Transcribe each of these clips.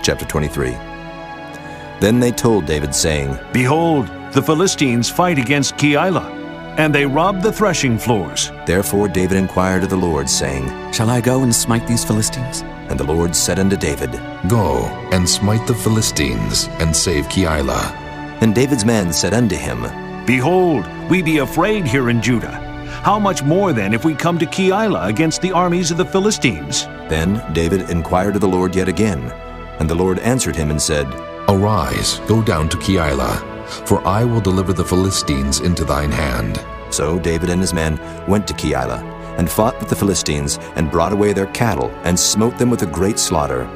chapter 23. Then they told David, saying, Behold, the Philistines fight against Keilah, and they rob the threshing floors. Therefore David inquired of the Lord, saying, Shall I go and smite these Philistines? And the Lord said unto David, Go and smite the Philistines, and save Keilah. And David's men said unto him, Behold, we be afraid here in Judah. How much more then if we come to Keilah against the armies of the Philistines? Then David inquired of the Lord yet again. And the Lord answered him and said, Arise, go down to Keilah, for I will deliver the Philistines into thine hand. So David and his men went to Keilah, and fought with the Philistines, and brought away their cattle, and smote them with a great slaughter.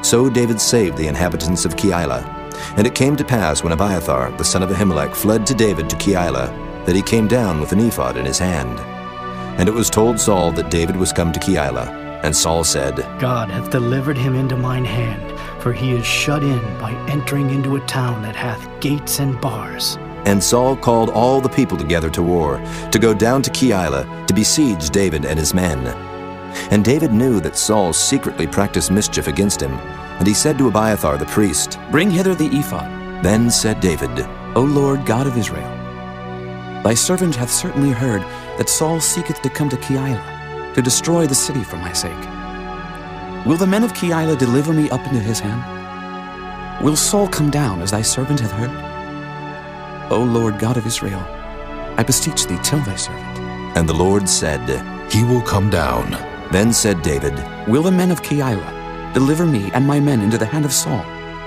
So David saved the inhabitants of Keilah. And it came to pass, when Abiathar the son of Ahimelech fled to David to Keilah, that he came down with an ephod in his hand. And it was told Saul that David was come to Keilah. And Saul said, God hath delivered him into mine hand, for he is shut in by entering into a town that hath gates and bars. And Saul called all the people together to war, to go down to Keilah, to besiege David and his men. And David knew that Saul secretly practiced mischief against him, and he said to Abiathar the priest, Bring hither the ephod. Then said David, O Lord God of Israel, thy servant hath certainly heard that Saul seeketh to come to Keilah, to destroy the city for my sake. Will the men of Keilah deliver me up into his hand? Will Saul come down, as thy servant hath heard? O Lord God of Israel, I beseech thee, tell thy servant. And the Lord said, He will come down. Then said David, Will the men of Keilah deliver me and my men into the hand of Saul?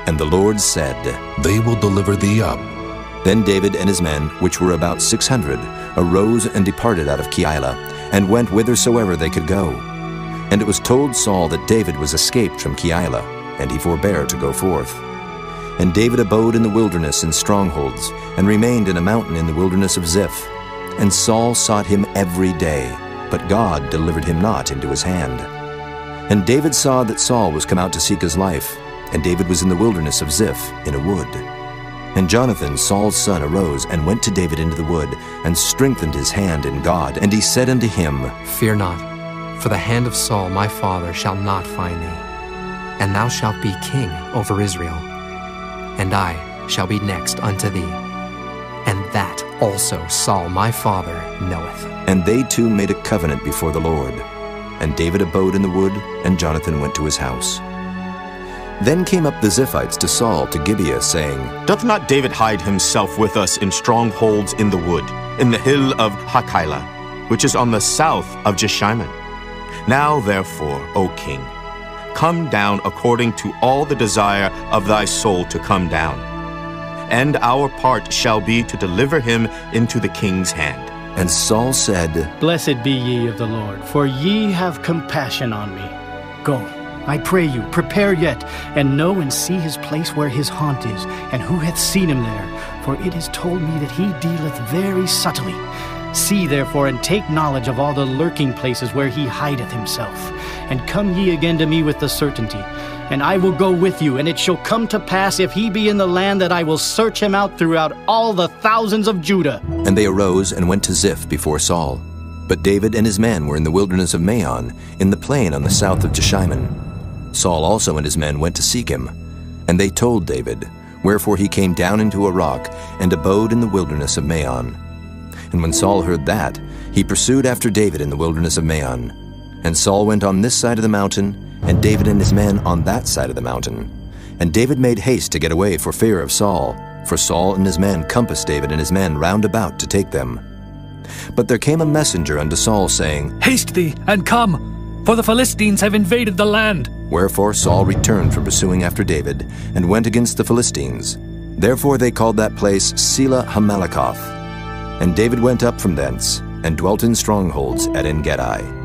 And the Lord said, They will deliver thee up. Then David and his men, which were about 600, arose and departed out of Keilah, and went whithersoever they could go. And it was told Saul that David was escaped from Keilah, and he forbare to go forth. And David abode in the wilderness in strongholds, and remained in a mountain in the wilderness of Ziph. And Saul sought him every day, but God delivered him not into his hand. And David saw that Saul was come out to seek his life, and David was in the wilderness of Ziph in a wood. And Jonathan, Saul's son, arose and went to David into the wood, and strengthened his hand in God. And he said unto him, Fear not, for the hand of Saul my father shall not find thee, and thou shalt be king over Israel. And I shall be next unto thee, and that also Saul my father knoweth. And they two made a covenant before the Lord. And David abode in the wood, and Jonathan went to his house. Then came up the Ziphites to Saul to Gibeah, saying, Doth not David hide himself with us in strongholds in the wood, in the hill of Hachilah, which is on the south of Jeshimon? Now therefore, O king, come down according to all the desire of thy soul to come down. And our part shall be to deliver him into the king's hand. And Saul said, Blessed be ye of the Lord, for ye have compassion on me. Go, I pray you, prepare yet, and know and see his place where his haunt is, and who hath seen him there. For it is told me that he dealeth very subtly. See therefore, and take knowledge of all the lurking places where he hideth himself. And come ye again to me with the certainty. And I will go with you, and it shall come to pass, if he be in the land, that I will search him out throughout all the thousands of Judah. And they arose and went to Ziph before Saul. But David and his men were in the wilderness of Maon, in the plain on the south of Jeshimon. Saul also and his men went to seek him. And they told David, wherefore he came down into a rock, and abode in the wilderness of Maon. And when Saul heard that, he pursued after David in the wilderness of Maon. And Saul went on this side of the mountain, and David and his men on that side of the mountain. And David made haste to get away for fear of Saul, for Saul and his men compassed David and his men round about to take them. But there came a messenger unto Saul, saying, Haste thee, and come, for the Philistines have invaded the land. Wherefore Saul returned from pursuing after David, and went against the Philistines. Therefore they called that place Selah Hammalakoth. And David went up from thence, and dwelt in strongholds at En-gedi.